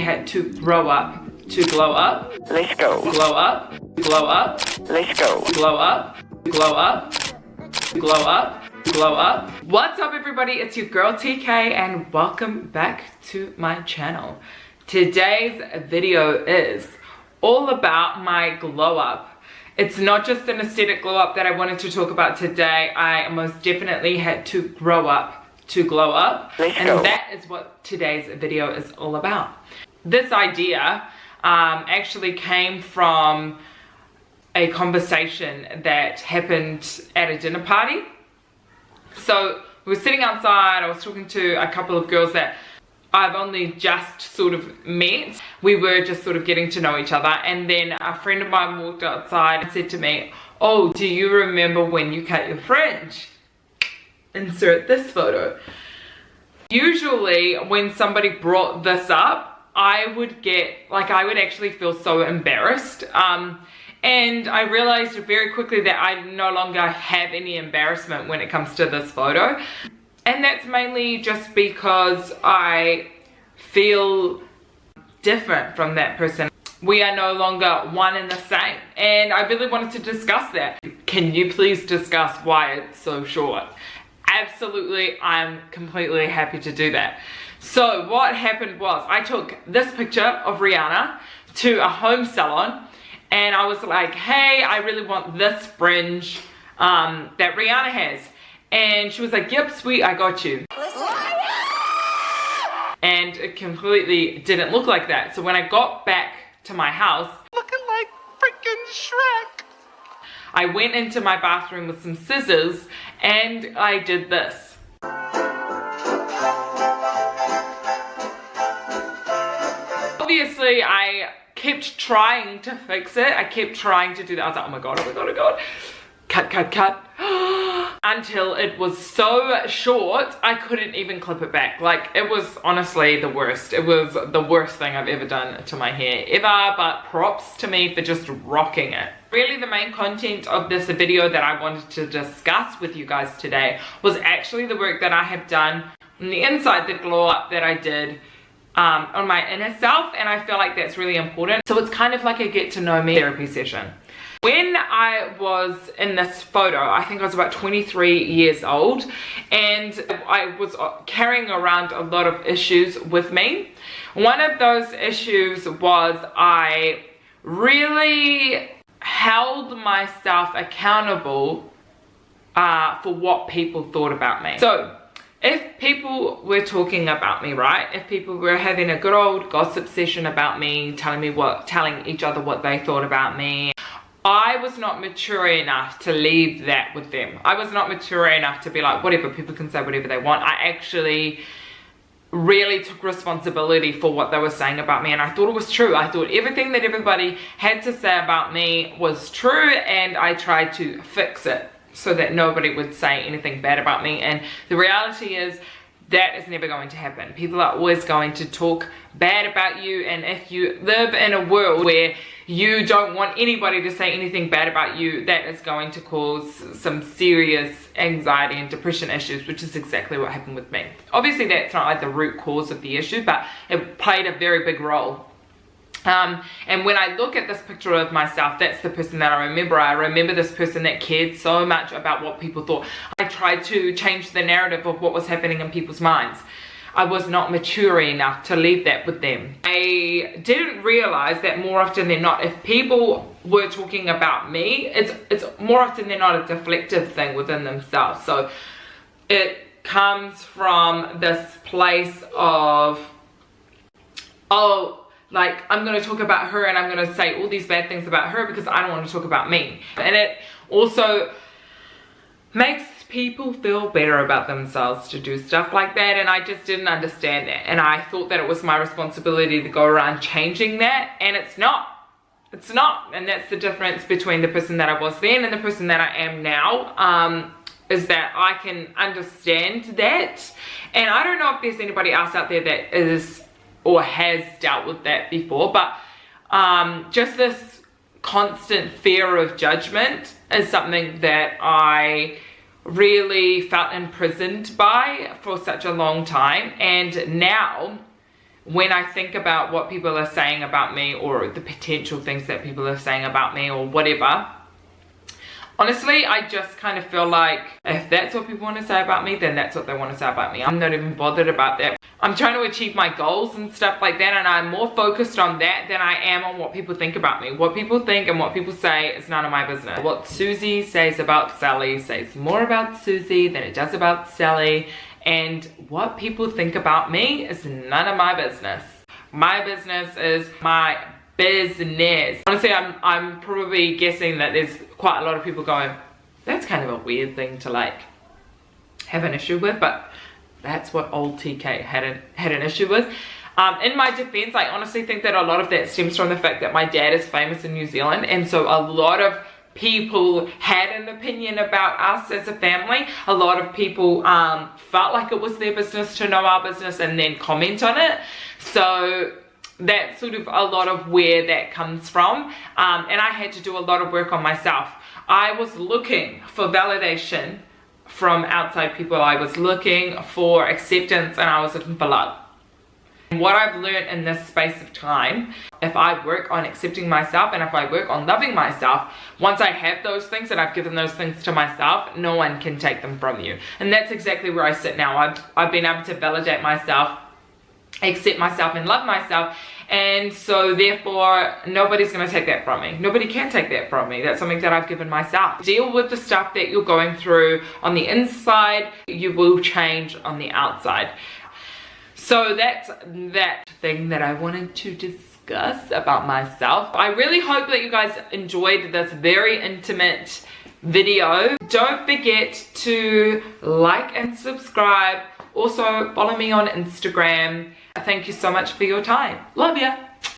had to grow up to glow up. Let's go. Glow up. Glow up. Let's go. Glow up. Glow up. Glow up. Glow up. What's up, everybody? It's your girl TK and welcome back to my channel. Today's video is all about my glow up. It's not just an aesthetic glow up that I wanted to talk about today. I most definitely had to grow up to glow up. And that is what today's video is all about. This idea actually came from a conversation that happened at a dinner party. So we were sitting outside. I was talking to a couple of girls that I've only just sort of met. We were just sort of getting to know each other, and then a friend of mine walked outside and said to me, "Oh, do you remember when you cut your fringe?" Insert this photo. Usually when somebody brought this up, I would actually feel so embarrassed. And I realized very quickly that I no longer have any embarrassment when it comes to this photo. And that's mainly just because I feel different from that person. We are no longer one and the same. And I really wanted to discuss that. Can you please discuss why it's so short? Absolutely, I'm completely happy to do that. So what happened was I took this picture of Rihanna to a home salon and I was like, hey, I really want this fringe that Rihanna has. And she was like, yep, sweet, I got you. And it completely didn't look like that. So when I got back to my house, looking like freaking Shrek, I went into my bathroom with some scissors and I did this. Obviously, I kept trying to fix it. I kept trying to do that. I was like, oh my god, oh my god, oh god. Cut, cut, cut. Until it was so short, I couldn't even clip it back. Like, it was honestly the worst. It was the worst thing I've ever done to my hair ever, but props to me for just rocking it. Really, the main content of this video that I wanted to discuss with you guys today was actually the work that I have done on the inside, the glow up that I did on my inner self, and I feel like that's really important. So it's kind of like a get to know me therapy session. When I was in this photo, I think I was about 23 years old, and I was carrying around a lot of issues with me. One of those issues was I really held myself accountable for what people thought about me. So if people were talking about me, right? If people were having a good old gossip session about me, telling each other what they thought about me, I was not mature enough to leave that with them. I was not mature enough to be like, whatever, people can say whatever they want. I actually really took responsibility for what they were saying about me, and I thought it was true. I thought everything that everybody had to say about me was true, and I tried to fix it so that nobody would say anything bad about me. And the reality is that is never going to happen. People are always going to talk bad about you, and if you live in a world where you don't want anybody to say anything bad about you, that is going to cause some serious anxiety and depression issues, which is exactly what happened with me. Obviously that's not like the root cause of the issue, but it played a very big role. And when I look at this picture of myself, that's the person that I remember. I remember this person that cared so much about what people thought. I tried to change the narrative of what was happening in people's minds. I was not mature enough to leave that with them. I didn't realize that more often than not, if people were talking about me, it's more often than not a deflective thing within themselves. So it comes from this place of, oh, like, I'm going to talk about her and I'm going to say all these bad things about her because I don't want to talk about me. And it also makes people feel better about themselves to do stuff like that, and I just didn't understand that. And I thought that it was my responsibility to go around changing that, and it's not. It's not. And that's the difference between the person that I was then and the person that I am now, is that I can understand that. And I don't know if there's anybody else out there that is or has dealt with that before, but just this constant fear of judgment is something that I really felt imprisoned by for such a long time. And now when I think about what people are saying about me, or the potential things that people are saying about me, or whatever, honestly, I just kind of feel like if that's what people want to say about me, then that's what they want to say about me. I'm not even bothered about that. I'm trying to achieve my goals and stuff like that, and I'm more focused on that than I am on what people think about me. What people think and what people say is none of my business. What Susie says about Sally says more about Susie than it does about Sally, and what people think about me is none of my business. My business is my business. Honestly, I'm probably guessing that there's quite a lot of people going, that's kind of a weird thing to like have an issue with, but that's what old TK had an issue with. In my defense, I honestly think that a lot of that stems from the fact that my dad is famous in New Zealand, and so a lot of people had an opinion about us as a family. A lot of people felt like it was their business to know our business and then comment on it. So that's sort of a lot of where that comes from, and I had to do a lot of work on myself. I was looking for validation from outside people. I was looking for acceptance, and I was looking for love. And what I've learned in this space of time, if I work on accepting myself and if I work on loving myself, once I have those things and I've given those things to myself, no one can take them from you. And that's exactly where I sit now. I've been able to validate myself, accept myself, and love myself, and so therefore nobody's going to take that from me. Nobody can take that from me. That's something that I've given myself. Deal with the stuff that you're going through on the inside. You will change on the outside. So that's that thing that I wanted to discuss about myself. I really hope that you guys enjoyed this very intimate video. Don't forget to like and subscribe. Also follow me on Instagram. Thank you so much for your time. Love ya.